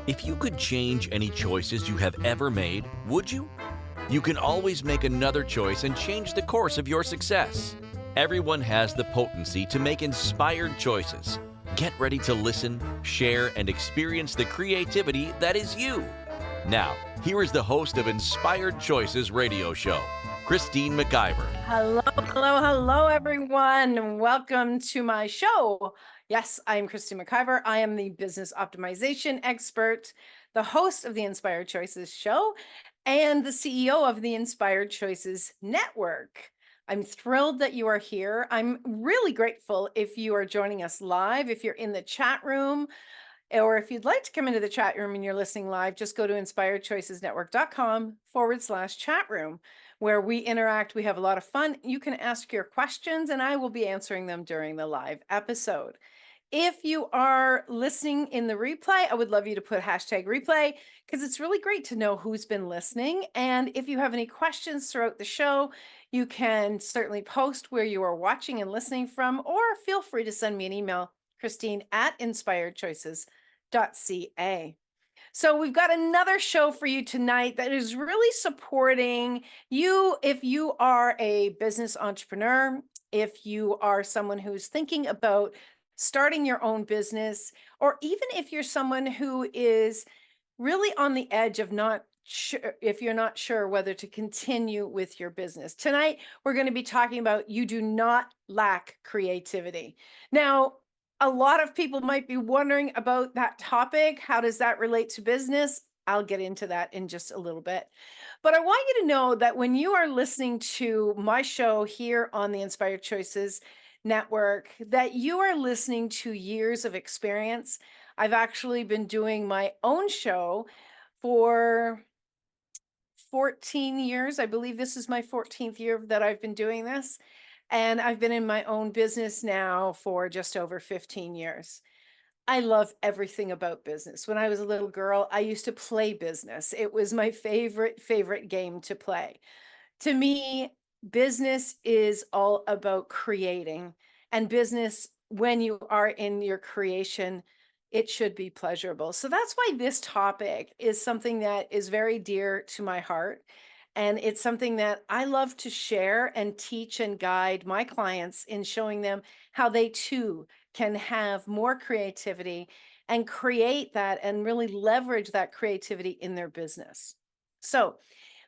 If you could change any choices you have ever made, would you? You can always make another choice and change the course of your success. Everyone has the potency to make inspired choices. Get ready to listen, share, and experience the creativity that is you. Now, here is the host of Inspired Choices radio show, Christine McIver. Hello, everyone. Welcome to my show. Yes, I'm Christine McIver. I am the business optimization expert, the host of the Inspired Choices show, and the CEO of the Inspired Choices Network. I'm thrilled that you are here. I'm really grateful if you are joining us live, if you're in the chat room, or if you'd like to come into the chat room and you're listening live, just go to inspiredchoicesnetwork.com/chat room, where we interact. We have a lot of fun. You can ask your questions and I will be answering them during the live episode. If you are listening in the replay, I would love you to put hashtag replay because it's really great to know who's been listening. And if you have any questions throughout the show, you can certainly post where you are watching and listening from, or feel free to send me an email, Christine@inspiredchoices.ca. So we've got another show for you tonight that is really supporting you if you are a business entrepreneur, if you are someone who's thinking about starting your own business, or even if you're someone who is really on the edge of not sure, if you're not sure whether to continue with your business. Tonight, we're going to be talking about you do not lack creativity. Now, a lot of people might be wondering about that topic. How does that relate to business? I'll get into that in just a little bit. But I want you to know that when you are listening to my show here on the Inspired Choices Network, that you are listening to years of experience. I've actually been doing my own show for 14 years. I believe this is my 14th year that I've been doing this. And I've been in my own business now for just over 15 years. I love everything about business. When I was a little girl, I used to play business. It was my favorite game to play. To me, business is all about creating, and business, when you are in your creation, it should be pleasurable. So that's why this topic is something that is very dear to my heart. And it's something that I love to share and teach and guide my clients in showing them how they too can have more creativity and create that and really leverage that creativity in their business. So,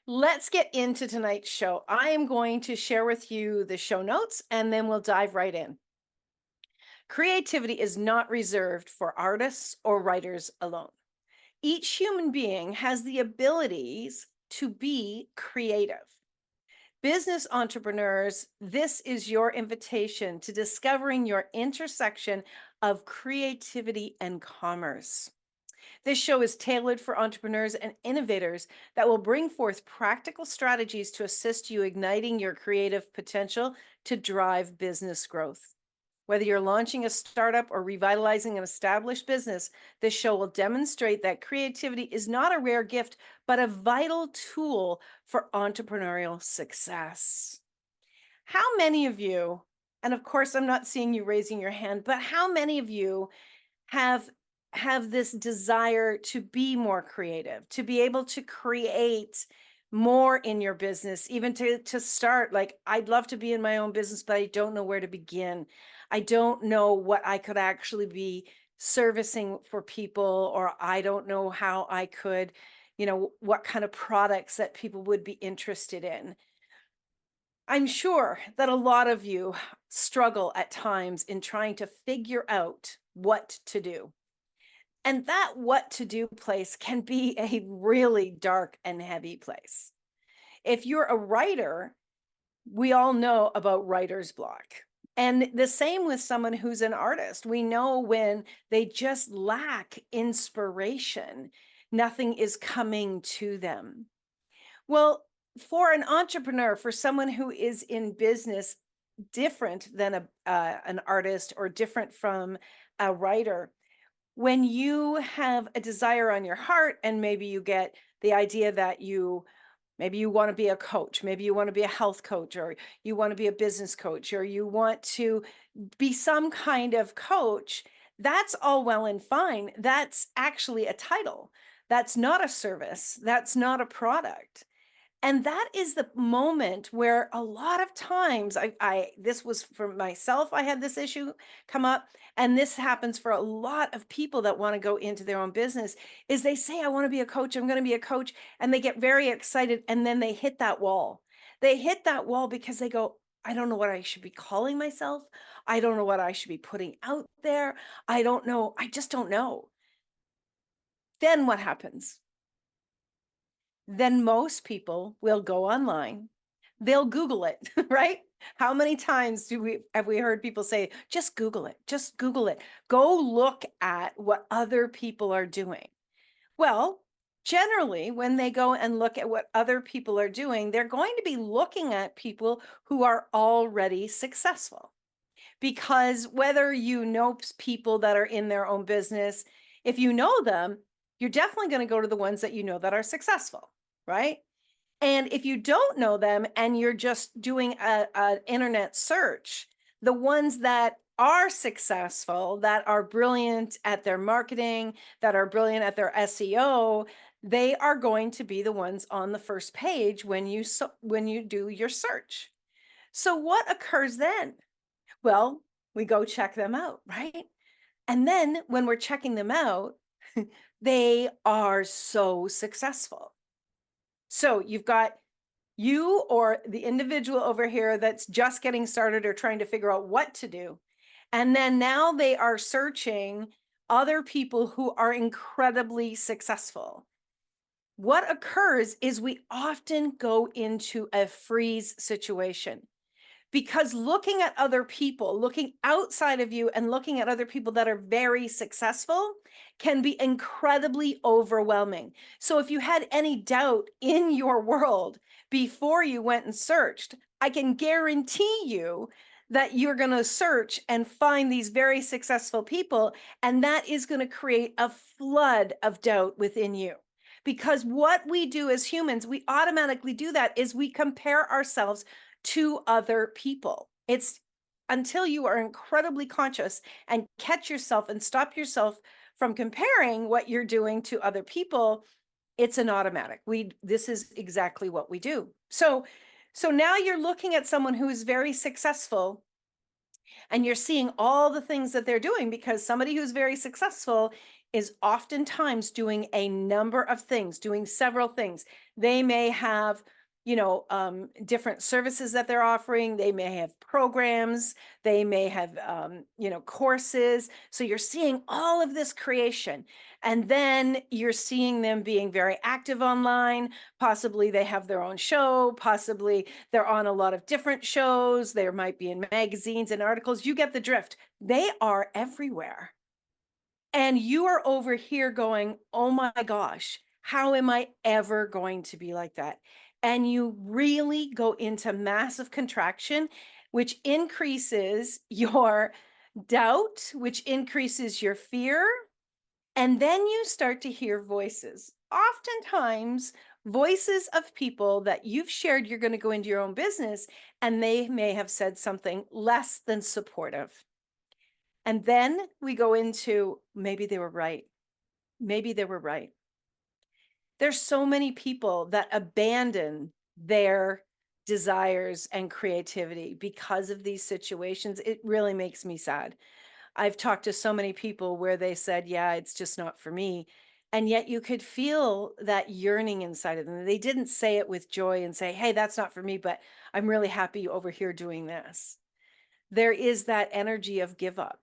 let's get into tonight's show. I am going to share with you the show notes and then we'll dive right in. Creativity is not reserved for artists or writers alone. Each human being has the abilities to be creative. Business entrepreneurs, this is your invitation to discovering your intersection of creativity and commerce. This show is tailored for entrepreneurs and innovators that will bring forth practical strategies to assist you igniting your creative potential to drive business growth. Whether you're launching a startup or revitalizing an established business, this show will demonstrate that creativity is not a rare gift, but a vital tool for entrepreneurial success. How many of you, and of course, I'm not seeing you raising your hand, but how many of you have this desire to be more creative, to be able to create more in your business, even to start, like, I'd love to be in my own business, but I don't know where to begin. I don't know what I could actually be servicing for people, or I don't know how I could, what kind of products that people would be interested in. I'm sure that a lot of you struggle at times in trying to figure out what to do. And that what to do place can be a really dark and heavy place. If you're a writer, we all know about writer's block. And the same with someone who's an artist. We know when they just lack inspiration, nothing is coming to them. Well, for an entrepreneur, for someone who is in business, different than an artist or different from a writer, when you have a desire on your heart and maybe you get the idea that maybe you want to be a coach, maybe you want to be a health coach, or you want to be a business coach, or you want to be some kind of coach, That's all well and fine. That's actually a title. That's not a service. That's not a product. And that is the moment where a lot of times this was for myself, I had this issue come up, and this happens for a lot of people that want to go into their own business, is they say, I want to be a coach, I'm going to be a coach, and they get very excited, and then they hit that wall. They hit that wall because they go, I don't know what I should be calling myself. I don't know what I should be putting out there. I don't know. I just don't know. Then what happens? Then most people will go online. They'll Google it, right? How many times do we have we heard people say, just Google it, just Google it. Go look at what other people are doing. Well, generally, when they go and look at what other people are doing, they're going to be looking at people who are already successful. Because whether you know people that are in their own business, if you know them, you're definitely going to go to the ones that you know that are successful, right? And if you don't know them and you're just doing an internet search, the ones that are successful, that are brilliant at their marketing, that are brilliant at their SEO, they are going to be the ones on the first page when when you do your search. So what occurs then? Well, we go check them out, right? And then when we're checking them out, they are so successful. So you've got you or the individual over here that's just getting started or trying to figure out what to do. And then now they are searching other people who are incredibly successful. What occurs is we often go into a freeze situation. Because looking at other people, looking outside of you and looking at other people that are very successful can be incredibly overwhelming. So if you had any doubt in your world before you went and searched, I can guarantee you that you're going to search and find these very successful people, and that is going to create a flood of doubt within you. Because what we do as humans, we automatically do that is we compare ourselves to other people. It's until you are incredibly conscious and catch yourself and stop yourself from comparing what you're doing to other people, it's an automatic. This is exactly what we do. So now you're looking at someone who is very successful and you're seeing all the things that they're doing, because somebody who's very successful is oftentimes doing a number of things, doing several things. They may have, different services that they're offering. They may have programs. They may have, courses. So you're seeing all of this creation. And then you're seeing them being very active online. Possibly they have their own show. Possibly they're on a lot of different shows. There might be in magazines and articles. You get the drift. They are everywhere. And you are over here going, oh my gosh, how am I ever going to be like that? And you really go into massive contraction, which increases your doubt, which increases your fear. And then you start to hear voices. Oftentimes, voices of people that you've shared you're going to go into your own business, and they may have said something less than supportive. And then we go into maybe they were right. Maybe they were right. There's so many people that abandon their desires and creativity because of these situations. It really makes me sad. I've talked to so many people where they said, yeah, it's just not for me. And yet you could feel that yearning inside of them. They didn't say it with joy and say, hey, that's not for me, but I'm really happy over here doing this. There is that energy of give up.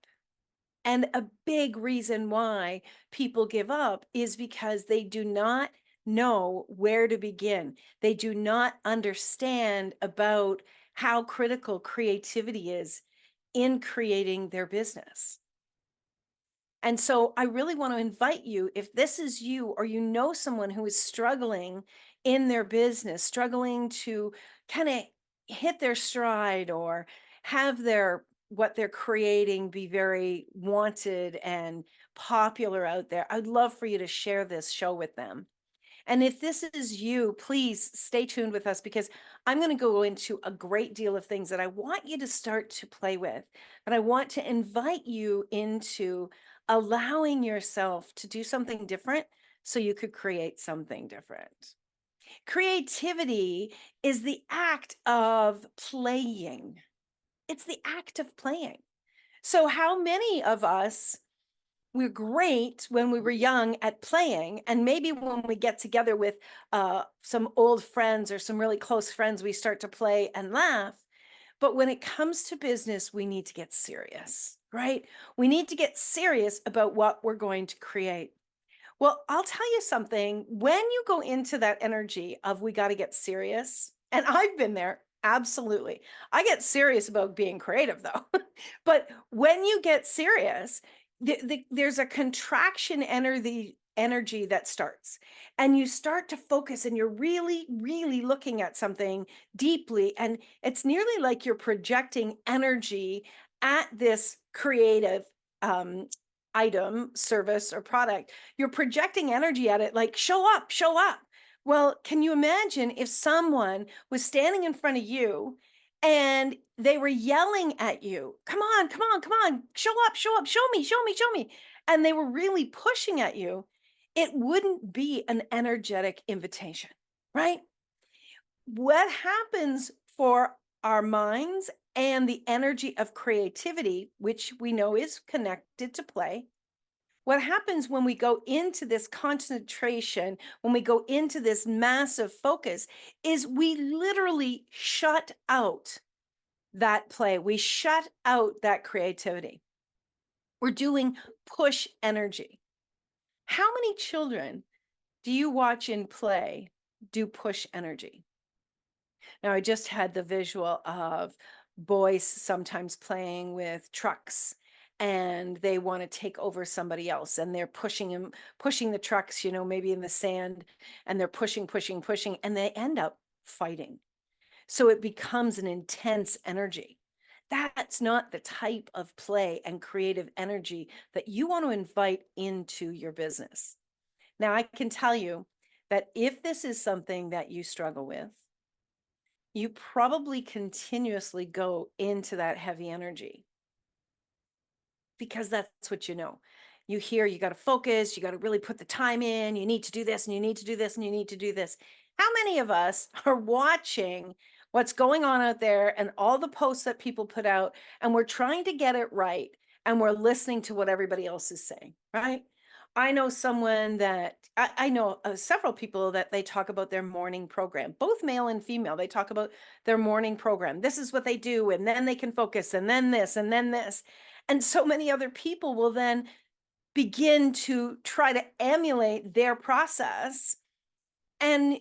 And a big reason why people give up is because they do not know where to begin. They do not understand about how critical creativity is in creating their business. And so I really want to invite you, if this is you or you know someone who is struggling in their business, struggling to kind of hit their stride or have their what they're creating be very wanted and popular out there, I'd love for you to share this show with them. And if this is you, please stay tuned with us, because I'm going to go into a great deal of things that I want you to start to play with, that I want to invite you into allowing yourself to do something different so you could create something different. Creativity is the act of playing. It's the act of playing. So, how many of us were great when we were young at playing, and maybe when we get together with some old friends or some really close friends, we start to play and laugh. But when it comes to business, we need to get serious, right? We need to get serious about what we're going to create. Well, I'll tell you something. When you go into that energy of we got to get serious, and I've been there, absolutely. I get serious about being creative though. But when you get serious, there's a contraction energy that starts, and you start to focus, and you're really, really looking at something deeply. And it's nearly like you're projecting energy at this creative um, item, service, or product. You're projecting energy at it like, show up, show up. Well, can you imagine if someone was standing in front of you and they were yelling at you, come on, come on, come on, show up, show me, show me, show me. And they were really pushing at you, it wouldn't be an energetic invitation, right? What happens for our minds and the energy of creativity, which we know is connected to play, what happens when we go into this concentration, when we go into this massive focus, is we literally shut out that play. We shut out that creativity. We're doing push energy. How many children do you watch in play do push energy? Now, I just had the visual of boys sometimes playing with trucks, and they want to take over somebody else, and they're pushing the trucks, maybe in the sand, and they're pushing, pushing, pushing, and they end up fighting. So it becomes an intense energy. That's not the type of play and creative energy that you want to invite into your business. Now, I can tell you that if this is something that you struggle with, you probably continuously go into that heavy energy because that's what you know. You hear you got to focus, you got to really put the time in, you need to do this, and you need to do this, and you need to do this. How many of us are watching what's going on out there and all the posts that people put out, and we're trying to get it right, and we're listening to what everybody else is saying, right? I know someone that I know several people that they talk about their morning program, both male and female. They talk about their morning program. This is what they do, and then they can focus, and then this, and then this. And so many other people will then begin to try to emulate their process. And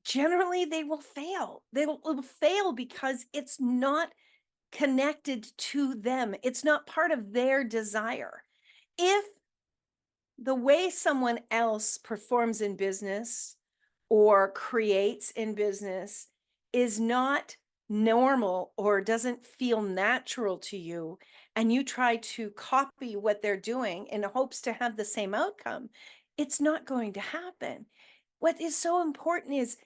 generally, they will fail. Will fail because it's not connected to them, it's not part of their desire. If the way someone else performs in business or creates in business is not normal or doesn't feel natural to you, and you try to copy what they're doing in hopes to have the same outcome, it's not going to happen. What is so important is,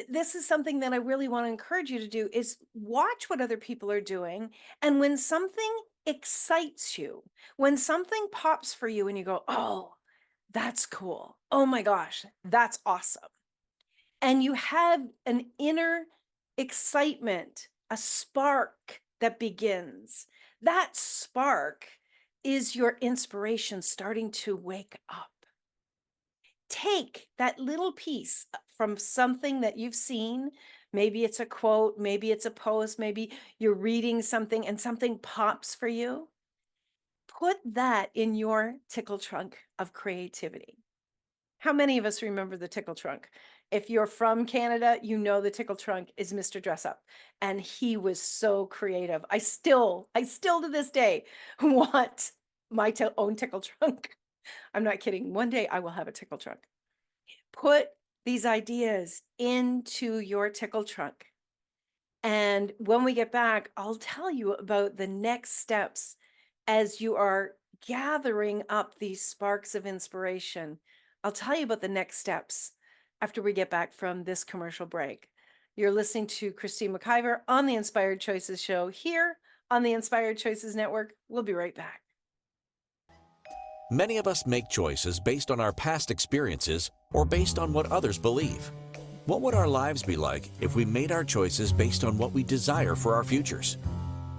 this is something that I really want to encourage you to do, is watch what other people are doing. And when something excites you, when something pops for you and you go, oh, that's cool. Oh my gosh, that's awesome. And you have an inner excitement, a spark that begins. That spark is your inspiration starting to wake up. Take that little piece from something that you've seen. Maybe it's a quote, maybe it's a post, maybe you're reading something and something pops for you. Put that in your tickle trunk of creativity. How many of us remember the tickle trunk? If you're from Canada, you know the tickle trunk is Mr. Dress Up, and he was so creative. I still to this day want my own tickle trunk. I'm not kidding. One day I will have a tickle trunk. Put these ideas into your tickle trunk. And when we get back, I'll tell you about the next steps as you are gathering up these sparks of inspiration. I'll tell you about the next steps after we get back from this commercial break. You're listening to Christine McIver on the Inspired Choices Show here on the Inspired Choices Network. We'll be right back. Many of us make choices based on our past experiences or based on what others believe. What would our lives be like if we made our choices based on what we desire for our futures?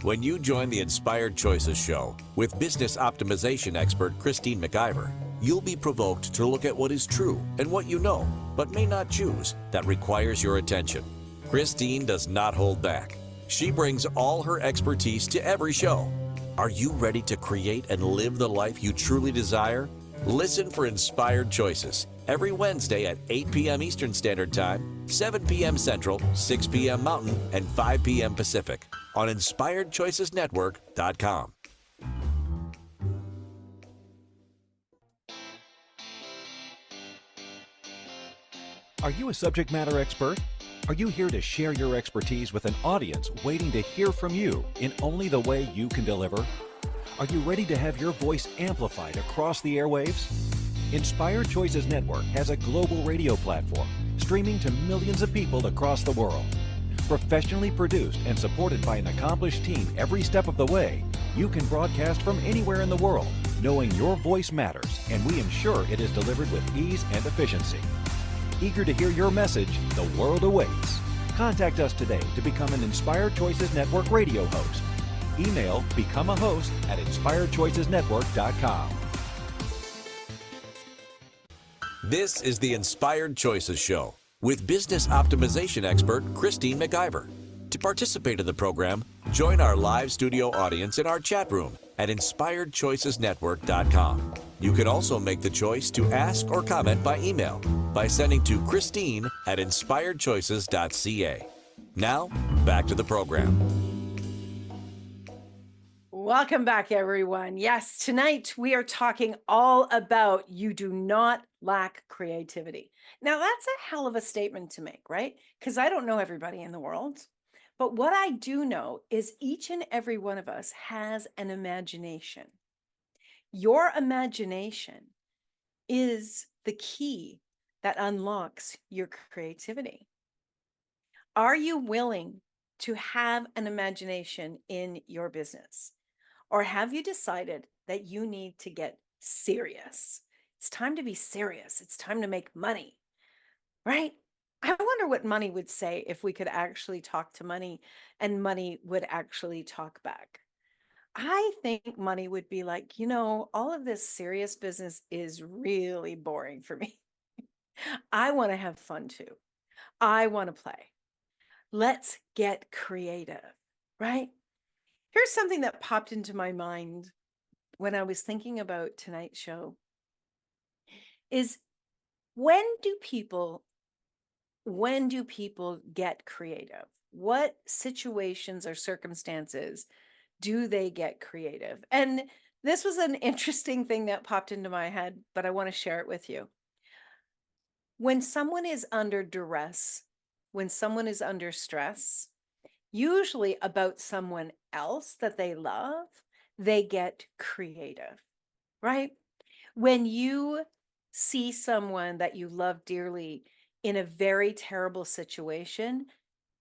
When you join the Inspired Choices show with business optimization expert Christine McIver, you'll be provoked to look at what is true and what you know, but may not choose, that requires your attention. Christine does not hold back. She brings all her expertise to every show. Are you ready to create and live the life you truly desire? Listen for Inspired Choices every Wednesday at 8 p.m. Eastern Standard Time, 7 p.m. Central, 6 p.m. Mountain, and 5 p.m. Pacific on InspiredChoicesNetwork.com. Are you a subject matter expert? Are you here to share your expertise with an audience waiting to hear from you in only the way you can deliver? Are you ready to have your voice amplified across the airwaves? Inspired Choices Network has a global radio platform streaming to millions of people across the world. Professionally produced and supported by an accomplished team every step of the way, you can broadcast from anywhere in the world, knowing your voice matters, and we ensure it is delivered with ease and efficiency. Eager to hear your message, the world awaits. Contact us today to become an Inspired Choices Network radio host. Email becomeahost@inspiredchoicesnetwork.com. This is the Inspired Choices Show with business optimization expert Christine McIver. To participate in the program, join our live studio audience in our chat room at inspiredchoicesnetwork.com. You can also make the choice to ask or comment by email by sending to Christine@inspiredchoices.ca. Now, back to the program. Welcome back, everyone. Yes, tonight we are talking all about you do not lack creativity. Now, that's a hell of a statement to make, right? Because I don't know everybody in the world. But what I do know is each and every one of us has an imagination. Your imagination is the key that unlocks your creativity. Are you willing to have an imagination in your business? Or have you decided that you need to get serious? It's time to be serious. It's time to make money, right? I wonder what money would say if we could actually talk to money and money would actually talk back. I think money would be like, all of this serious business is really boring for me. I want to have fun too. I want to play. Let's get creative, right? Here's something that popped into my mind when I was thinking about tonight's show is when do people get creative? What situations or circumstances do they get creative? And this was an interesting thing that popped into my head, but I want to share it with you. When someone is under duress, when someone is under stress, usually about someone else that they love, they get creative, right? When you see someone that you love dearly in a very terrible situation,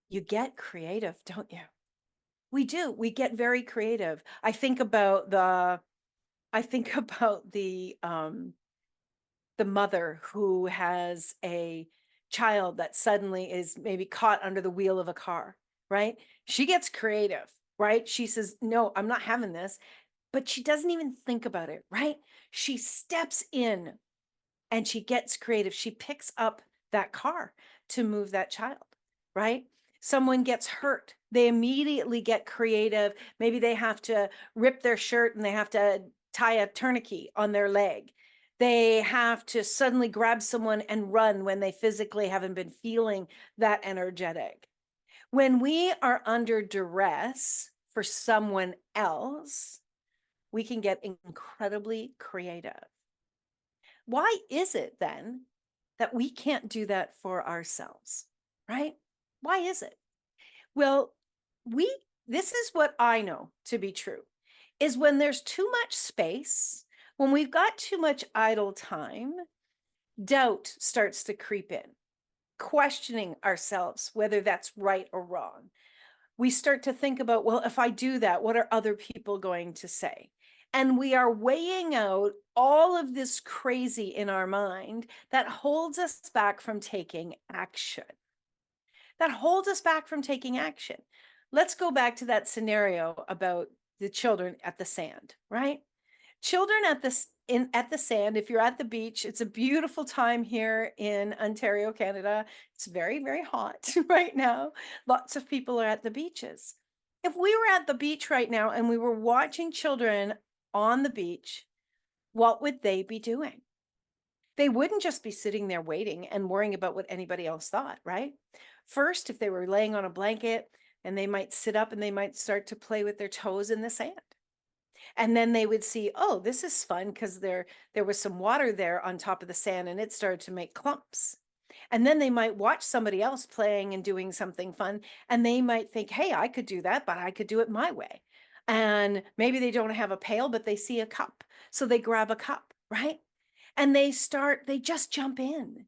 you get creative, don't you? We do. We get very creative. I think about the mother who has a child that suddenly is maybe caught under the wheel of a car, right? She gets creative, right? She says, "No, I'm not having this." But she doesn't even think about it, right? She steps in and she gets creative. She picks up that car to move that child, right? Someone gets hurt. They immediately get creative. Maybe they have to rip their shirt and they have to tie a tourniquet on their leg. They have to suddenly grab someone and run when they physically haven't been feeling that energetic. When we are under duress for someone else, we can get incredibly creative. Why is it then that we can't do that for ourselves, right? Why is it? Well, this is what I know to be true is when there's too much space, when we've got too much idle time, doubt starts to creep in, questioning ourselves whether that's right or wrong. We start to think about, well, if I do that, what are other people going to say? And we are weighing out all of this crazy in our mind that holds us back from taking action. That holds us back from taking action. Let's go back to that scenario about the children at the sand, right? Children at the sand, if you're at the beach, it's a beautiful time here in Ontario, Canada. It's very, very hot right now. Lots of people are at the beaches. If we were at the beach right now and we were watching children on the beach, what would they be doing? They wouldn't just be sitting there waiting and worrying about what anybody else thought, right? First, if they were laying on a blanket, and they might sit up and they might start to play with their toes in the sand. And then they would see, oh, this is fun because there was some water there on top of the sand and it started to make clumps. And then they might watch somebody else playing and doing something fun, and they might think, hey, I could do that, but I could do it my way. And maybe they don't have a pail, but they see a cup. So they grab a cup, right? And they just jump in.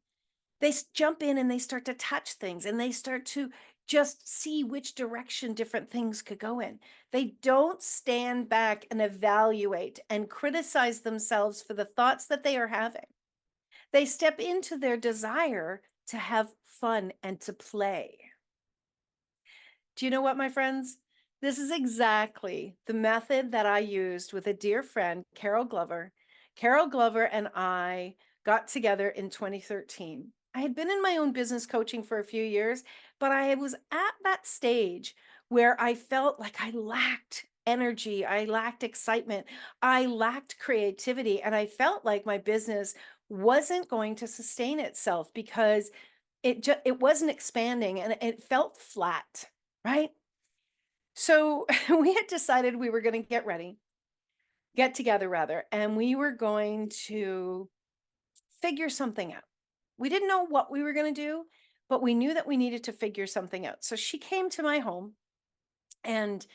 Jump in and they start to touch things and they start to just see which direction different things could go in. They don't stand back and evaluate and criticize themselves for the thoughts that they are having. They step into their desire to have fun and to play. Do you know what, my friends? This is exactly the method that I used with a dear friend, Carol Glover. Carol Glover and I got together in 2013. I had been in my own business coaching for a few years, but I was at that stage where I felt like I lacked energy, I lacked excitement, I lacked creativity, and I felt like my business wasn't going to sustain itself because it wasn't expanding and it felt flat, right? So we had decided we were going to get together rather, and we were going to figure something out. We didn't know what we were going to do, but we knew that we needed to figure something out. So she came to my home and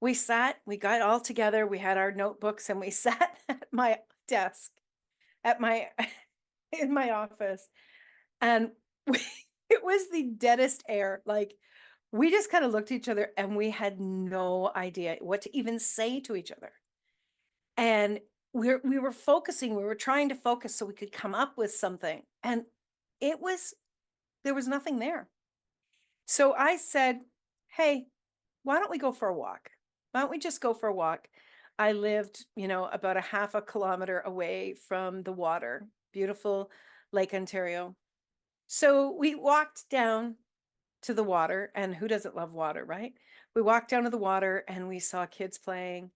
we got all together, we had our notebooks and we sat at my desk at my in my office, and we, it was the deadest air. Like, we just kind of looked at each other and we had no idea what to even say to each other. And we were focusing, we were trying to focus so we could come up with something. And it was there was nothing there. So I said, "Hey, why don't we go for a walk? Why don't we just go for a walk?" I lived, about a half a kilometer away from the water, beautiful Lake Ontario. So we walked down to the water, and who doesn't love water, right? We walked down to the water and we saw kids playing.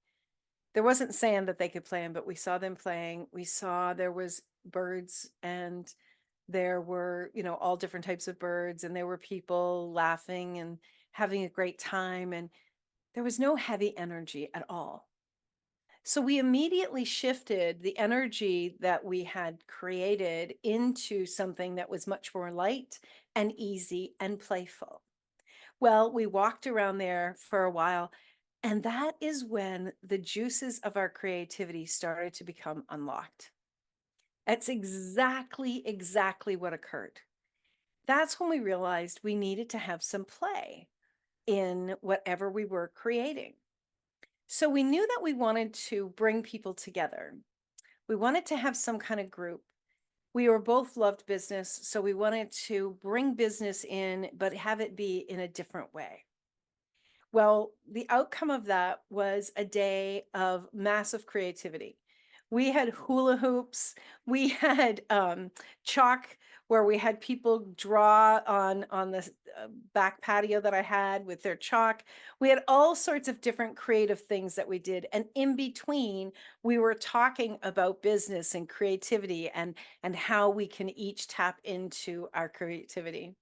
There wasn't sand that they could play in, but we saw them playing. We saw there was birds, and there were, all different types of birds, and there were people laughing and having a great time, and there was no heavy energy at all. So we immediately shifted the energy that we had created into something that was much more light and easy and playful. Well, we walked around there for a while, and that is when the juices of our creativity started to become unlocked. That's exactly what occurred. That's when we realized we needed to have some play in whatever we were creating. So we knew that we wanted to bring people together. We wanted to have some kind of group. We were both loved business, so we wanted to bring business in, but have it be in a different way. Well, the outcome of that was a day of massive creativity. We had hula hoops. We had chalk where we had people draw on the back patio that I had with their chalk. We had all sorts of different creative things that we did, and in between, we were talking about business and creativity and how we can each tap into our creativity.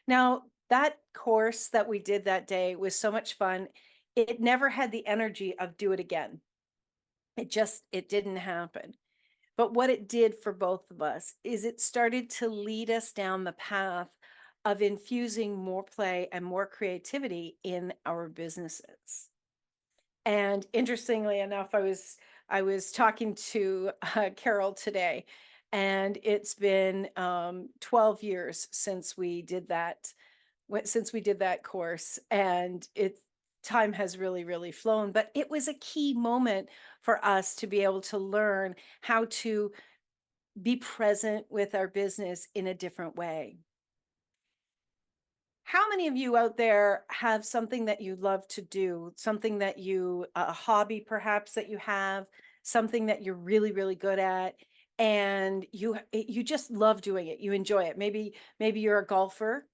Now, that course that we did that day was so much fun. It never had the energy of do it again. It didn't happen. But what it did for both of us is it started to lead us down the path of infusing more play and more creativity in our businesses. And interestingly enough, I was talking to Carol today, and it's been 12 years since we did that course, and time has really, really flown, but it was a key moment for us to be able to learn how to be present with our business in a different way. How many of you out there have something that you love to do, something that a hobby perhaps that you have, something that you're really, really good at, and you just love doing it. You enjoy it. Maybe you're a golfer.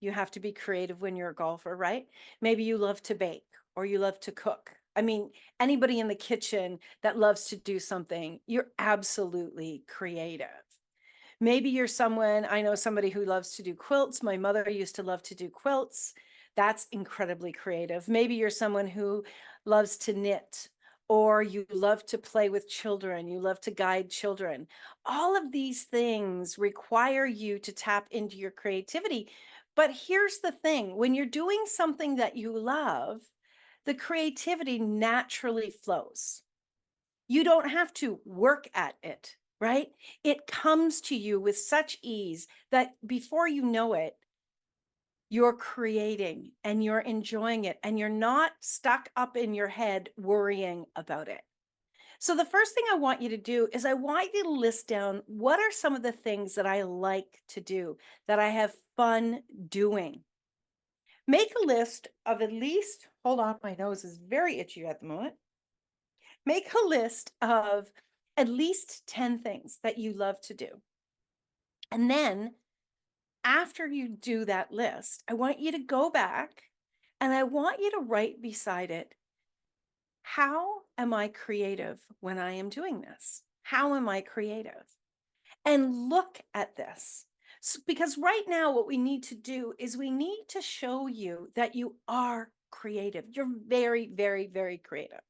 You have to be creative when you're a golfer, right? Maybe you love to bake or you love to cook. I mean, anybody in the kitchen that loves to do something, you're absolutely creative. Maybe you're someone, I know somebody who loves to do quilts. My mother used to love to do quilts. That's incredibly creative. Maybe you're someone who loves to knit, or you love to play with children. You love to guide children. All of these things require you to tap into your creativity. But here's the thing, when you're doing something that you love, the creativity naturally flows. You don't have to work at it, right? It comes to you with such ease that before you know it, you're creating and you're enjoying it and you're not stuck up in your head worrying about it. So, the first thing I want you to do is I want you to list down what are some of the things that I like to do, that I have fun doing. Make a list of at least, hold on, my nose is very itchy at the moment. Make a list of at least 10 things that you love to do. And then after you do that list, I want you to go back and I want you to write beside it, how am I creative when I am doing this? How am I creative? And look at this. Because right now, what we need to do is we need to show you that you are creative. You're very, very, very creative.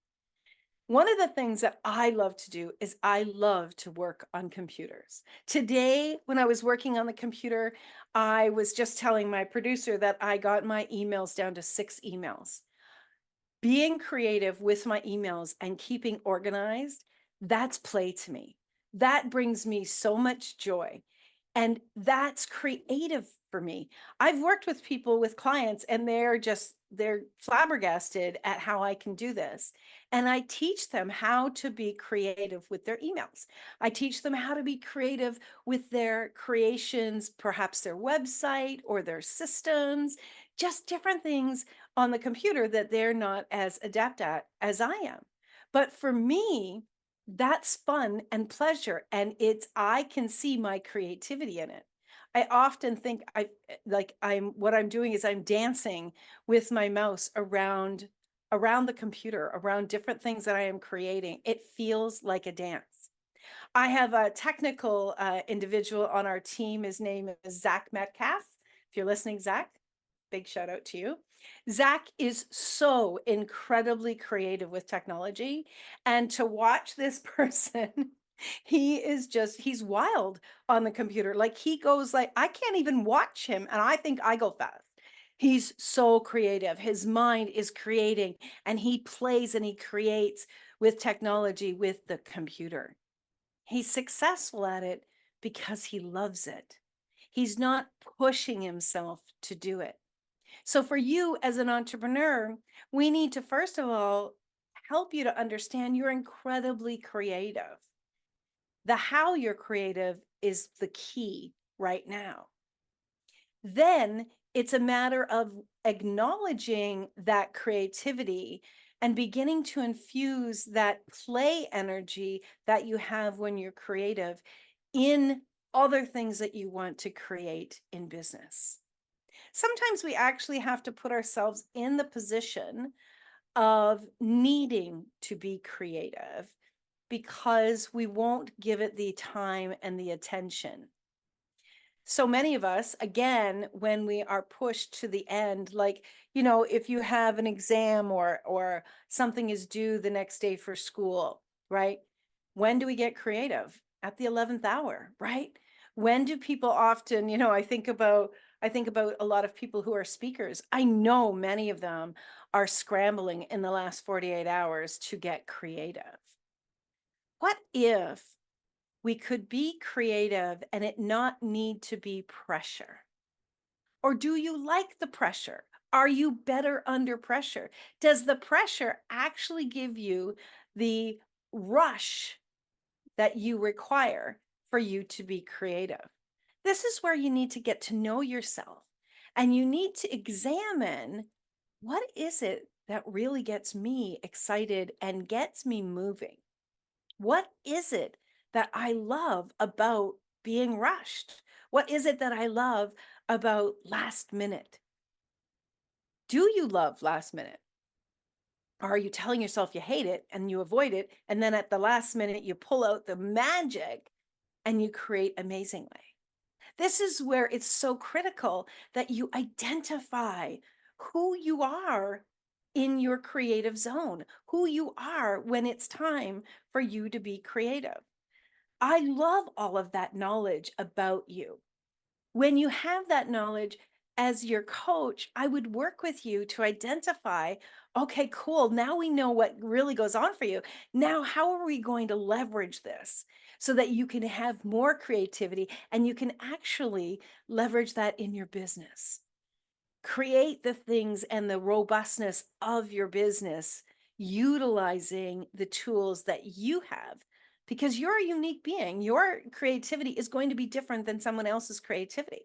One of the things that I love to do is I love to work on computers. Today, when I was working on the computer, I was just telling my producer that I got my emails down to 6 emails. Being creative with my emails and keeping organized, that's play to me. That brings me so much joy. And that's creative for me. I've worked with people, with clients, and they're flabbergasted at how I can do this. And I teach them how to be creative with their emails. I teach them how to be creative with their creations, perhaps their website or their systems, just different things on the computer that they're not as adept at as I am. But for me, that's fun and pleasure, and I can see my creativity in it. I often think what I'm doing is I'm dancing with my mouse around the computer, around different things that I am creating. It feels like a dance. I have a technical individual on our team. His name is Zach Metcalf. If you're listening, Zach, big shout out to you. Zach is so incredibly creative with technology. And to watch this person, he's wild on the computer. Like he goes like, I can't even watch him. And I think I go fast. He's so creative. His mind is creating and he plays and he creates with technology with the computer. He's successful at it because he loves it. He's not pushing himself to do it. So for you as an entrepreneur, we need to, first of all, help you to understand you're incredibly creative. The how you're creative is the key right now. Then it's a matter of acknowledging that creativity and beginning to infuse that play energy that you have when you're creative in other things that you want to create in business. Sometimes we actually have to put ourselves in the position of needing to be creative because we won't give it the time and the attention. So many of us, again, when we are pushed to the end, like, if you have an exam or something is due the next day for school, right? When do we get creative? At the 11th hour, right? When do people often, I think about a lot of people who are speakers. I know many of them are scrambling in the last 48 hours to get creative. What if we could be creative and it not need to be pressure? Or do you like the pressure? Are you better under pressure? Does the pressure actually give you the rush that you require for you to be creative? This is where you need to get to know yourself, and you need to examine, what is it that really gets me excited and gets me moving? What is it that I love about being rushed? What is it that I love about last minute? Do you love last minute? Or are you telling yourself you hate it and you avoid it? And then at the last minute, you pull out the magic and you create amazingly. This is where it's so critical that you identify who you are in your creative zone, who you are when it's time for you to be creative. I love all of that knowledge about you. When you have that knowledge as your coach, I would work with you to identify, okay, cool. Now we know what really goes on for you. Now, how are we going to leverage this so that you can have more creativity and you can actually leverage that in your business? Create the things and the robustness of your business utilizing the tools that you have, because you're a unique being. Your creativity is going to be different than someone else's creativity.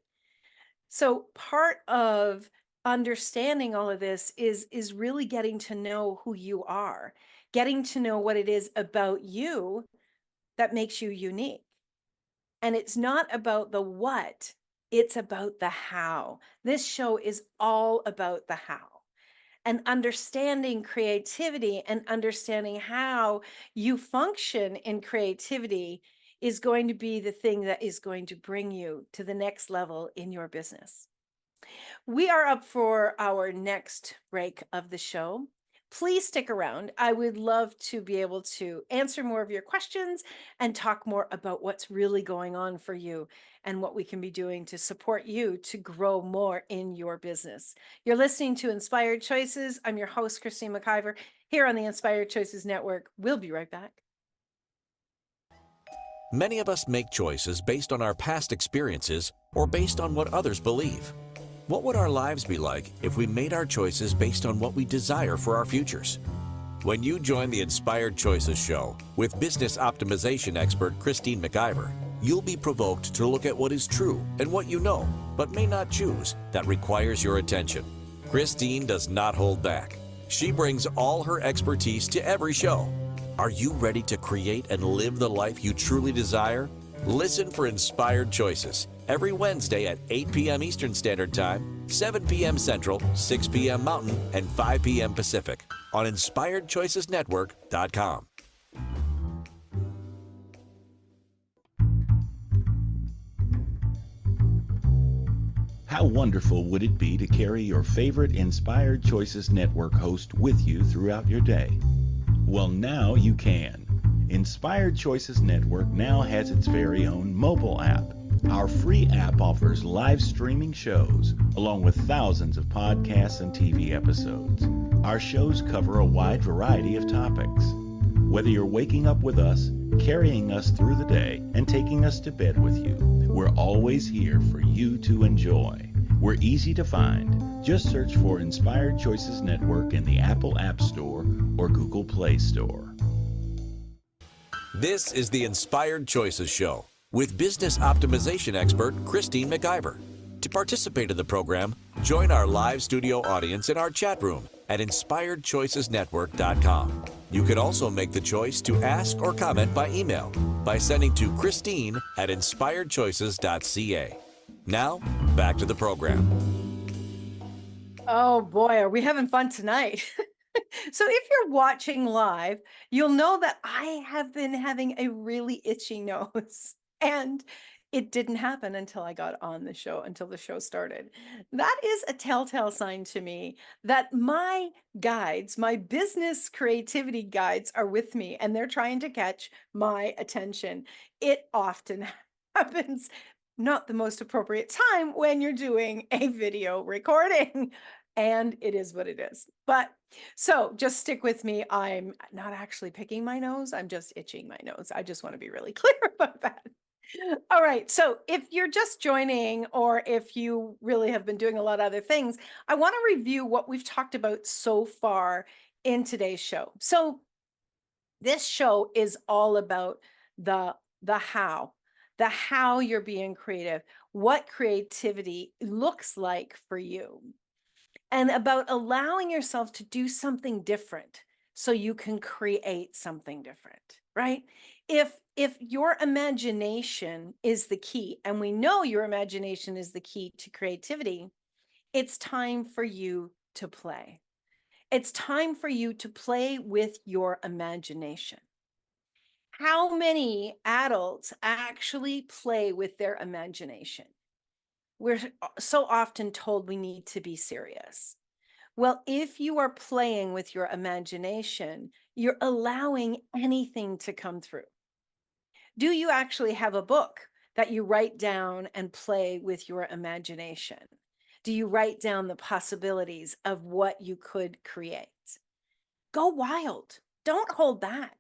So part of understanding all of this is really getting to know who you are, getting to know what it is about you that makes you unique. And it's not about the what, it's about the how. This show is all about the how. And understanding creativity and understanding how you function in creativity is going to be the thing that is going to bring you to the next level in your business. We are up for our next break of the show. Please stick around. I would love to be able to answer more of your questions and talk more about what's really going on for you and what we can be doing to support you to grow more in your business. You're listening to Inspired Choices. I'm your host, Christine McIver, here on the Inspired Choices Network. We'll be right back. Many of us make choices based on our past experiences or based on what others believe. What would our lives be like if we made our choices based on what we desire for our futures? When you join the Inspired Choices show with business optimization expert Christine McIver, you'll be provoked to look at what is true and what you know, but may not choose, that requires your attention. Christine does not hold back. She brings all her expertise to every show. Are you ready to create and live the life you truly desire? Listen for Inspired Choices every Wednesday at 8 p.m. Eastern Standard Time, 7 p.m. Central, 6 p.m. Mountain, and 5 p.m. Pacific on InspiredChoicesNetwork.com. How wonderful would it be to carry your favorite Inspired Choices Network host with you throughout your day? Well, now you can. Inspired Choices Network now has its very own mobile app. Our free app offers live streaming shows, along with thousands of podcasts and TV episodes. Our shows cover a wide variety of topics. Whether you're waking up with us, carrying us through the day, and taking us to bed with you, we're always here for you to enjoy. We're easy to find. Just search for Inspired Choices Network in the Apple App Store or Google Play Store. This is the Inspired Choices Show with business optimization expert Christine McIver. To participate in the program, join our live studio audience in our chat room at InspiredChoicesNetwork.com. You can also make the choice to ask or comment by email by sending to Christine at InspiredChoices.ca. Now, back to the program. Oh boy, are we having fun tonight? So if you're watching live, you'll know that I have been having a really itchy nose, and it didn't happen until I got on the show, until the show started. That is a telltale sign to me that my guides, my business creativity guides, are with me and they're trying to catch my attention. It often happens not the most appropriate time when you're doing a video recording. And it is what it is. But so just stick with me. I'm not actually picking my nose. I'm just itching my nose. I just want to be really clear about that. All right. So if you're just joining, or if you really have been doing a lot of other things, I want to review what we've talked about so far in today's show. So this show is all about the the how, the how you're being creative, what creativity looks like for you, and about allowing yourself to do something different so you can create something different, right? If your imagination is the key, and we know your imagination is the key to creativity, it's time for you to play. It's time for you to play with your imagination. How many adults actually play with their imagination? We're so often told we need to be serious. Well, if you are playing with your imagination, you're allowing anything to come through. Do you actually have a book that you write down and play with your imagination? Do you write down the possibilities of what you could create? Go wild. Don't hold back.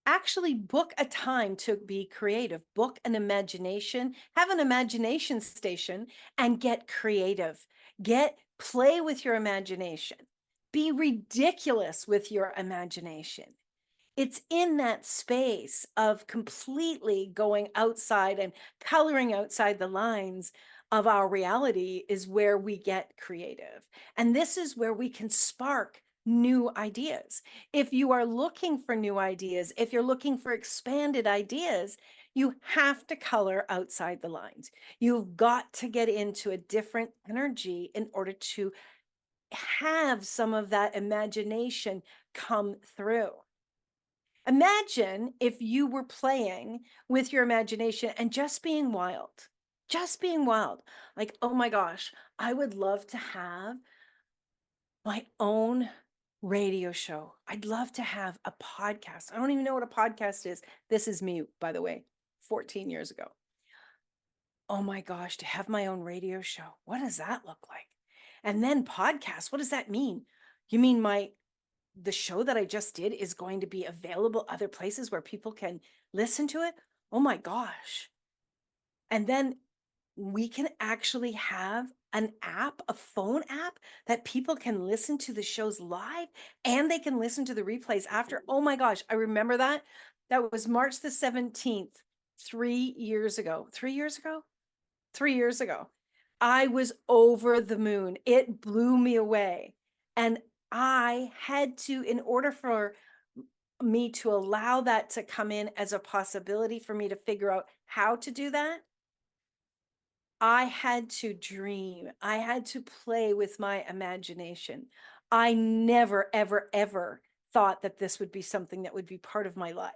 Actually book a time to be creative. Book an imagination, have an imagination station, and get creative. Play with your imagination. Be ridiculous with your imagination. It's in that space of completely going outside and coloring outside the lines of our reality is where we get creative. And this is where we can spark new ideas. If you are looking for new ideas, if you're looking for expanded ideas, you have to color outside the lines. You've got to get into a different energy in order to have some of that imagination come through. Imagine if you were playing with your imagination and just being wild, just being wild. Like, oh my gosh, I would love to have my own radio show. I'd love to have a podcast. I don't even know what a podcast is. This is me, by the way, 14 years ago. Oh my gosh, to have my own radio show. What does that look like? And then podcast, what does that mean? You mean the show that I just did is going to be available other places where people can listen to it? Oh my gosh. And then we can actually have an app, a phone app that people can listen to the shows live, and they can listen to the replays after. Oh my gosh, I remember that. That was March the 17th, 3 years ago. 3 years ago? 3 years ago. I was over the moon. It blew me away. And I had to, in order for me to allow that to come in as a possibility for me to figure out how to do that, I had to dream. I had to play with my imagination. I never, ever, ever thought that this would be something that would be part of my life.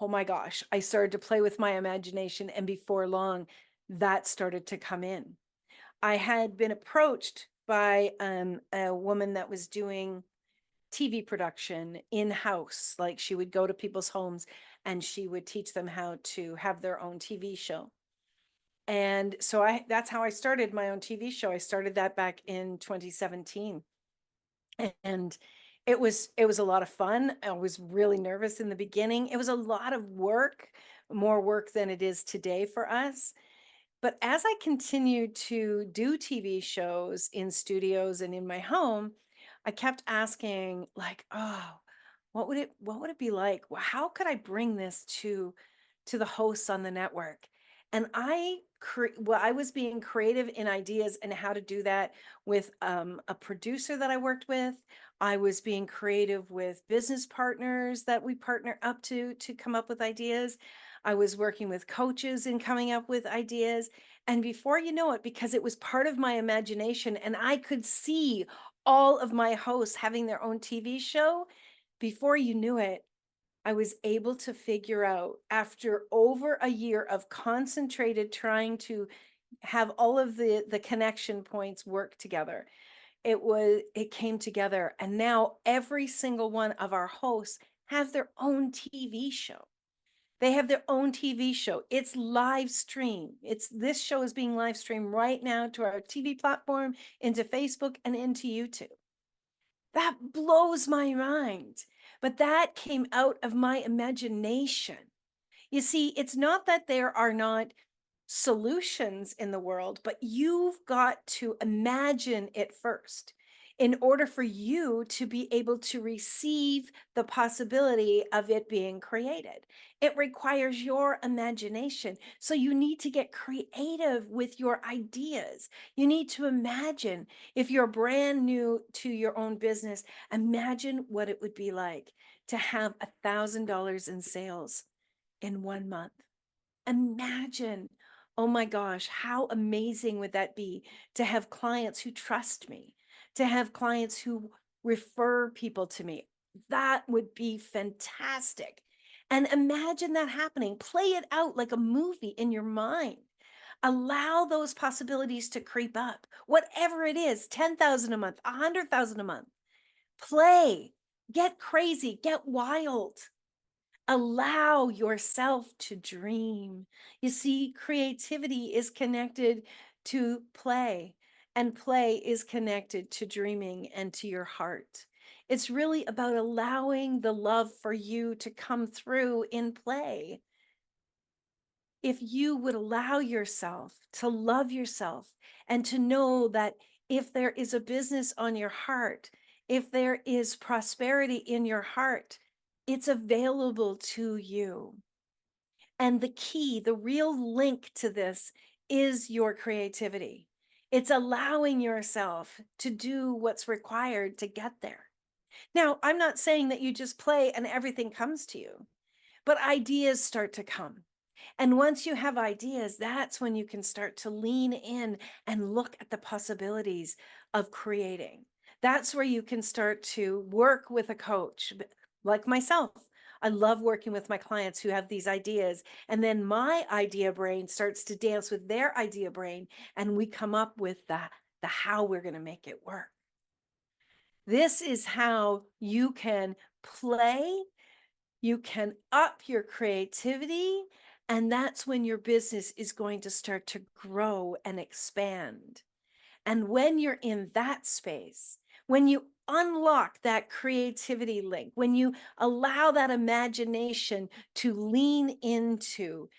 Oh my gosh, I started to play with my imagination, and before long, that started to come in. I had been approached by a woman that was doing TV production in-house. Like, she would go to people's homes and she would teach them how to have their own TV show. And so that's how I started my own TV show. I started that back in 2017. And it was a lot of fun. I was really nervous in the beginning. It was a lot of work, more work than it is today for us. But as I continued to do TV shows in studios and in my home, I kept asking, like, oh, what would it be like? How could I bring this to the hosts on the network? And I was being creative in ideas and how to do that with a producer that I worked with. I was being creative with business partners that we partner up to come up with ideas. I was working with coaches in coming up with ideas. And before you know it, because it was part of my imagination and I could see all of my hosts having their own TV show, before you knew it, I was able to figure out, after over a year of concentrated trying to have all of the connection points work together, it came together. And now every single one of our hosts have their own TV show. They have their own TV show. It's live stream. This show is being live streamed right now to our TV platform, into Facebook, and into YouTube. That blows my mind. But that came out of my imagination. You see, it's not that there are not solutions in the world, but you've got to imagine it first in order for you to be able to receive the possibility of it being created. It requires your imagination. So you need to get creative with your ideas. You need to imagine if you're brand new to your own business, imagine what it would be like to have $1,000 in sales in 1 month. Imagine, oh my gosh, how amazing would that be to have clients who trust me, to have clients who refer people to me? That would be fantastic. And imagine that happening. Play it out like a movie in your mind. Allow those possibilities to creep up. Whatever it is, 10,000 a month, 100,000 a month. Play, get crazy, get wild. Allow yourself to dream. You see, creativity is connected to play, and play is connected to dreaming and to your heart. It's really about allowing the love for you to come through in play. If you would allow yourself to love yourself and to know that if there is a business on your heart, if there is prosperity in your heart, it's available to you. And the key, the real link to this is your creativity. It's allowing yourself to do what's required to get there. Now, I'm not saying that you just play and everything comes to you, but ideas start to come. And once you have ideas, that's when you can start to lean in and look at the possibilities of creating. That's where you can start to work with a coach like myself. I love working with my clients who have these ideas. And then my idea brain starts to dance with their idea brain, and we come up with the how we're going to make it work. This is how you can play, you can up your creativity, and that's when your business is going to start to grow and expand. And when you're in that space, when you unlock that creativity link, when you allow that imagination to lean into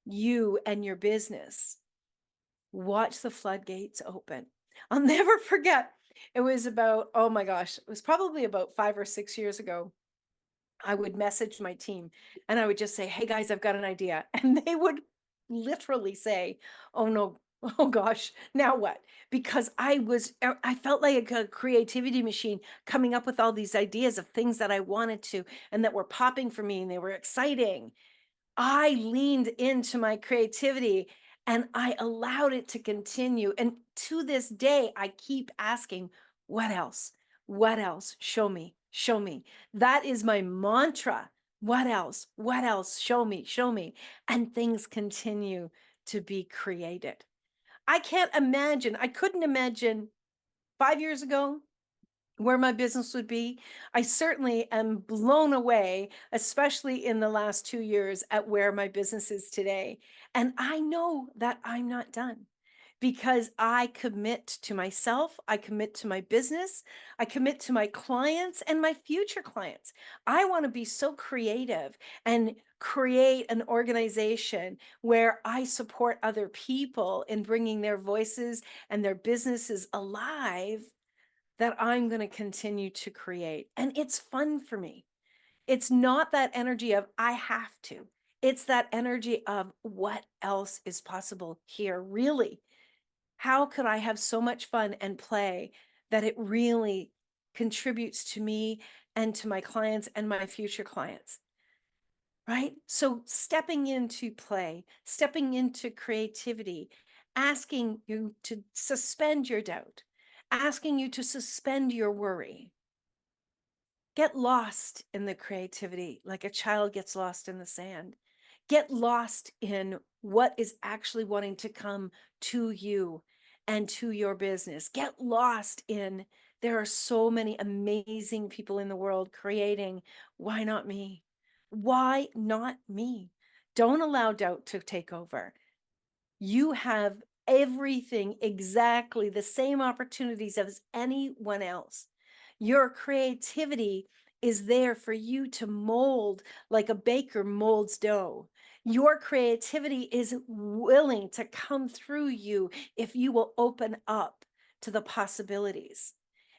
you and your business, watch the floodgates open. I'll never forget. It was about, oh my gosh, it was probably about 5 or 6 years ago. I would message my team and I would just say, hey guys, I've got an idea. And they would literally say, oh no, oh gosh, now what? Because I felt like a creativity machine coming up with all these ideas of things that I wanted to and that were popping for me and they were exciting. I leaned into my creativity and I allowed it to continue. And to this day, I keep asking, what else? What else? Show me, show me. That is my mantra. What else? What else? Show me, show me. And things continue to be created. I can't imagine, I couldn't imagine 5 years ago where my business would be. I certainly am blown away, especially in the last 2 years, at where my business is today. And I know that I'm not done because I commit to myself, I commit to my business, I commit to my clients and my future clients. I want to be so creative and create an organization where I support other people in bringing their voices and their businesses alive, that I'm going to continue to create. And it's fun for me. It's not that energy of I have to. It's that energy of what else is possible here, really. How could I have so much fun and play that it really contributes to me and to my clients and my future clients? Right? So stepping into play, stepping into creativity, asking you to suspend your doubt, asking you to suspend your worry. Get lost in the creativity like a child gets lost in the sand. Get lost in what is actually wanting to come to you and to your business. Get lost in there are so many amazing people in the world creating. Why not me? Why not me? Don't allow doubt to take over. You have everything exactly the same opportunities as anyone else. Your creativity is there for you to mold like a baker molds dough. Your creativity is willing to come through you if you will open up to the possibilities.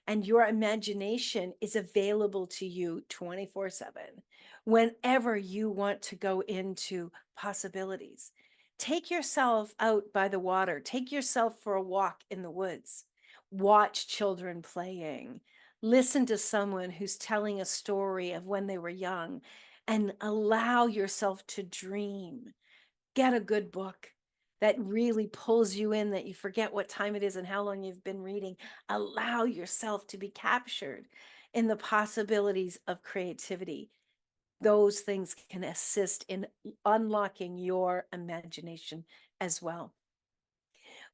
And your imagination is available to you 24/7 whenever you want to go into possibilities. Take yourself out by the water, take yourself for a walk in the woods, watch children playing, listen to someone who's telling a story of when they were young, and allow yourself to dream. Get a good book that really pulls you in, that you forget what time it is and how long you've been reading. Allow yourself to be captured in the possibilities of creativity. Those things can assist in unlocking your imagination as well.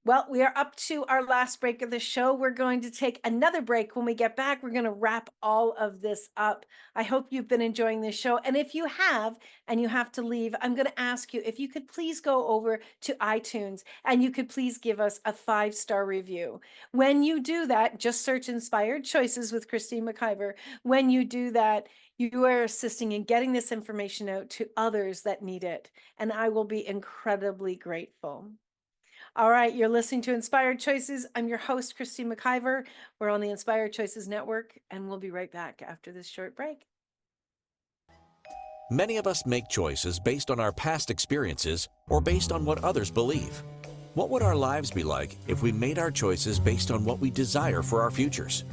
Well, we are up to our last break of the show. We're going to take another break. When we get back, we're going to wrap all of this up. I hope you've been enjoying this show. And if you have, and you have to leave, I'm going to ask you if you could please go over to iTunes and you could please give us a 5-star review. When you do that, just search Inspired Choices with Christine McIver. When you do that, you are assisting in getting this information out to others that need it. And I will be incredibly grateful. All right, you're listening to Inspired Choices. I'm your host, Christine McIver. We're on the Inspired Choices Network, and we'll be right back after this short break. Many of us make choices based on our past experiences or based on what others believe. What would our lives be like if we made our choices based on what we desire for our futures?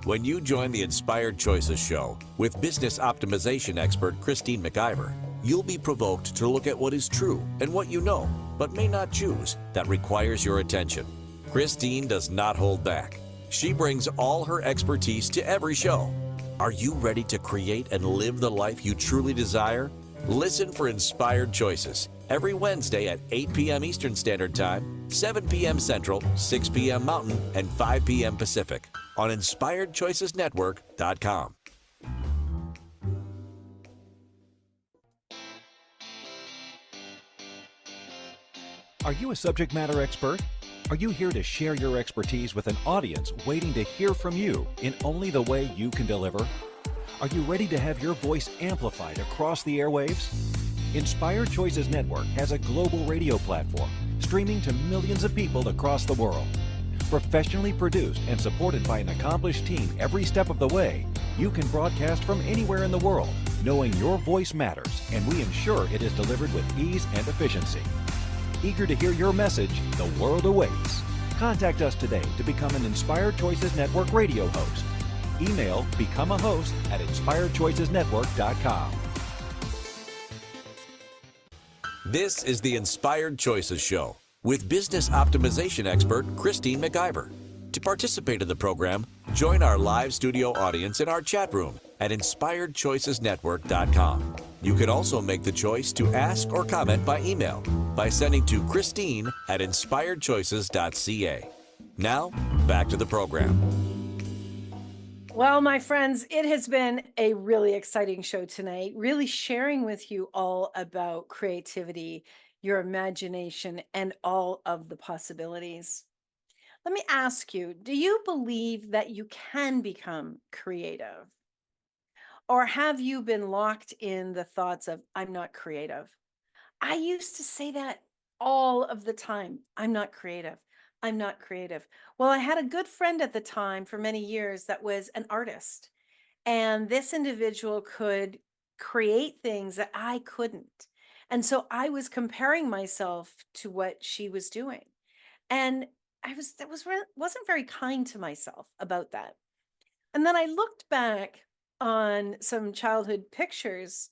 When you join the Inspired Choices show with business optimization expert Christine McIver, you'll be provoked to look at what is true and what you know, but may not choose, that requires your attention. Christine does not hold back. She brings all her expertise to every show. Are you ready to create and live the life you truly desire? Listen for Inspired Choices every Wednesday at 8 p.m. Eastern Standard Time, 7 p.m. Central, 6 p.m. Mountain, and 5 p.m. Pacific on InspiredChoicesNetwork.com. Are you a subject matter expert? Are you here to share your expertise with an audience waiting to hear from you in only the way you can deliver? Are you ready to have your voice amplified across the airwaves? Inspired Choices Network has a global radio platform streaming to millions of people across the world. Professionally produced and supported by an accomplished team every step of the way, you can broadcast from anywhere in the world, knowing your voice matters, and we ensure it is delivered with ease and efficiency. Eager to hear your message, the world awaits. Contact us today to become an Inspired Choices Network radio host. Email becomeahost@inspiredchoicesnetwork.com. This is the Inspired Choices Show with business optimization expert Christine McIver. To participate in the program, join our live studio audience in our chat room at inspiredchoicesnetwork.com. You can also make the choice to ask or comment by email by sending to Christine@inspiredchoices.ca. Now, back to the program. Well, my friends, it has been a really exciting show tonight, really sharing with you all about creativity, your imagination, and all of the possibilities. Let me ask you, do you believe that you can become creative? Or have you been locked in the thoughts of, I'm not creative? I used to say that all of the time. I'm not creative. I'm not creative. Well, I had a good friend at the time for many years that was an artist. And this individual could create things that I couldn't. And so I was comparing myself to what she was doing. And wasn't very kind to myself about that. And then I looked back on some childhood pictures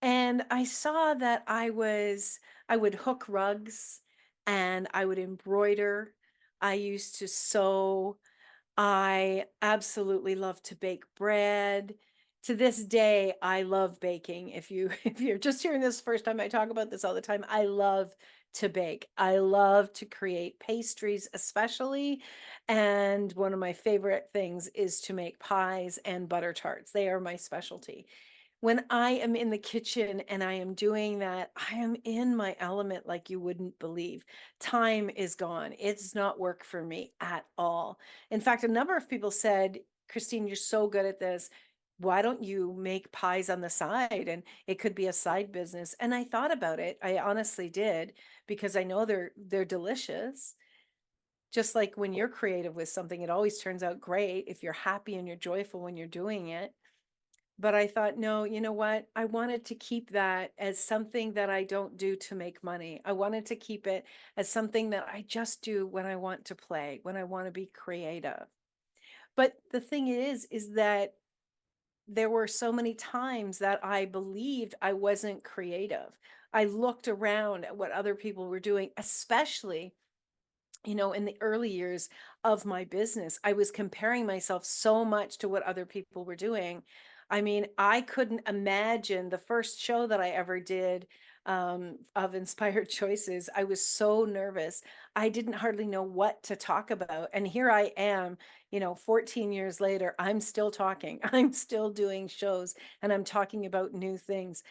and I saw that I would hook rugs and I would embroider. I used to sew. I absolutely love to bake bread. To this day, I love baking. If you if you're just hearing this first time, I talk about this all the time. I love to bake. I love to create pastries, especially. And one of my favorite things is to make pies and butter tarts. They are my specialty. When I am in the kitchen and I am doing that, I am in my element like you wouldn't believe. Time is gone. It's not work for me at all. In fact, a number of people said, Christine, you're so good at this. why don't you make pies on the side? And it could be a side business. And I thought about it. I honestly did, because I know they're delicious. Just like when you're creative with something, it always turns out great if you're happy and you're joyful when you're doing it. But I thought, no, you know what? I wanted to keep that as something that I don't do to make money. I wanted to keep it as something that I just do when I want to play, when I want to be creative. But the thing is that there were so many times that I believed I wasn't creative. I looked around at what other people were doing, especially, in the early years of my business. I was comparing myself so much to what other people were doing. I mean, I couldn't imagine the first show that I ever did of Inspired Choices. I was so nervous. I didn't hardly know what to talk about. And here I am, 14 years later, I'm still talking. I'm still doing shows and I'm talking about new things.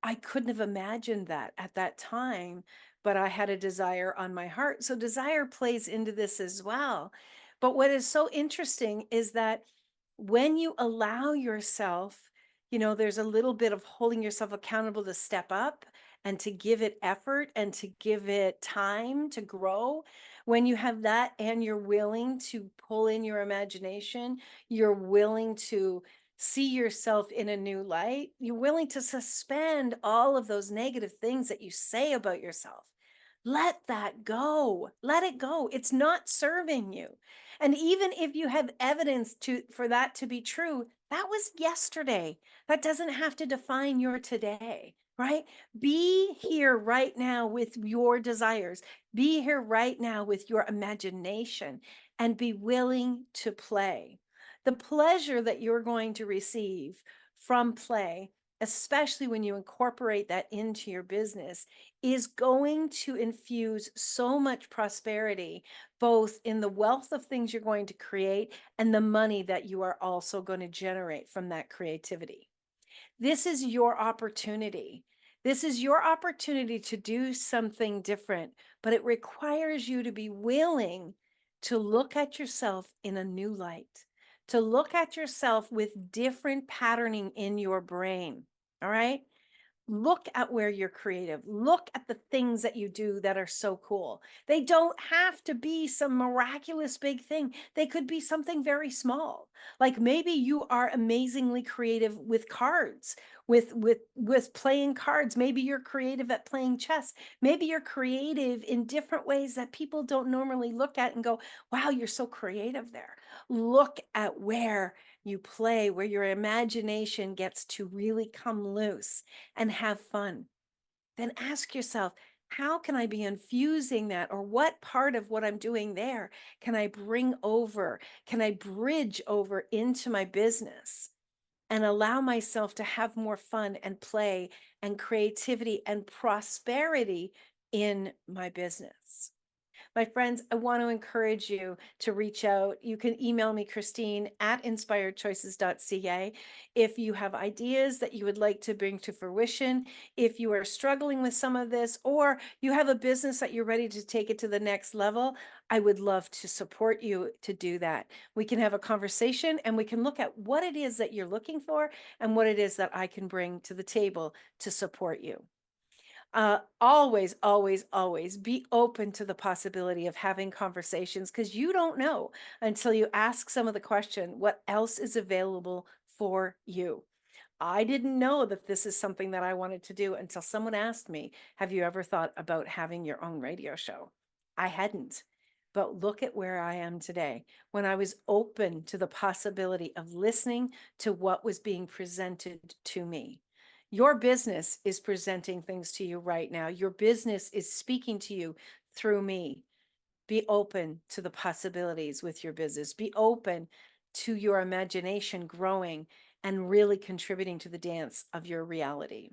I couldn't have imagined that at that time, but I had a desire on my heart. So desire plays into this as well. But what is so interesting is that when you allow yourself, there's a little bit of holding yourself accountable to step up and to give it effort and to give it time to grow. When you have that and you're willing to pull in your imagination, you're willing to see yourself in a new light, you're willing to suspend all of those negative things that you say about yourself. Let that go. Let it go. It's not serving you. And even if you have evidence for that to be true, that was yesterday. That doesn't have to define your today, right? Be here right now with your desires. Be here right now with your imagination and be willing to play. The pleasure that you're going to receive from play, especially when you incorporate that into your business, is going to infuse so much prosperity, both in the wealth of things you're going to create and the money that you are also going to generate from that creativity. This is your opportunity. This is your opportunity to do something different, but it requires you to be willing to look at yourself in a new light, to look at yourself with different patterning in your brain. All right. Look at where you're creative. Look at the things that you do that are so cool. They don't have to be some miraculous big thing. They could be something very small. Like maybe you are amazingly creative with cards, with playing cards. Maybe you're creative at playing chess. Maybe you're creative in different ways that people don't normally look at and go, "Wow, you're so creative there." Look at where you play, where your imagination gets to really come loose and have fun. Then ask yourself, how can I be infusing that? Or what part of what I'm doing there can I bring over? Can I bridge over into my business and allow myself to have more fun and play and creativity and prosperity in my business? My friends, I want to encourage you to reach out. You can email me, Christine at inspiredchoices.ca. If you have ideas that you would like to bring to fruition, if you are struggling with some of this, or you have a business that you're ready to take it to the next level, I would love to support you to do that. We can have a conversation and we can look at what it is that you're looking for and what it is that I can bring to the table to support you. Always, always, always be open to the possibility of having conversations, because you don't know until you ask some of the question, what else is available for you? I didn't know that this is something that I wanted to do until someone asked me, have you ever thought about having your own radio show? I hadn't. But look at where I am today, when I was open to the possibility of listening to what was being presented to me. Your business is presenting things to you right now. Your business is speaking to you through me. Be open to the possibilities with your business. Be open to your imagination growing and really contributing to the dance of your reality.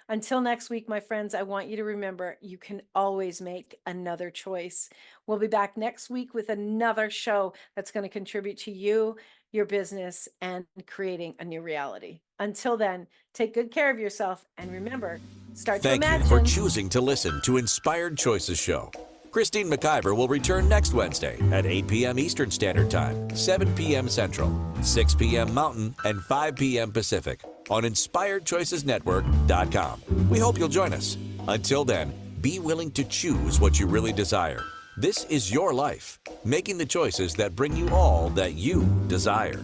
Until next week, my friends, I want you to remember you can always make another choice. We'll be back next week with another show that's going to contribute to you, your business, and creating a new reality. Until then, take good care of yourself and remember, start to Thank imagine. you for choosing to listen to Inspired Choices Show. Christine McIver will return next Wednesday at 8 p.m. Eastern Standard Time, 7 p.m. Central, 6 p.m. Mountain, and 5 p.m. Pacific on InspiredChoicesNetwork.com. We hope you'll join us. Until then, be willing to choose what you really desire. This is your life, making the choices that bring you all that you desire.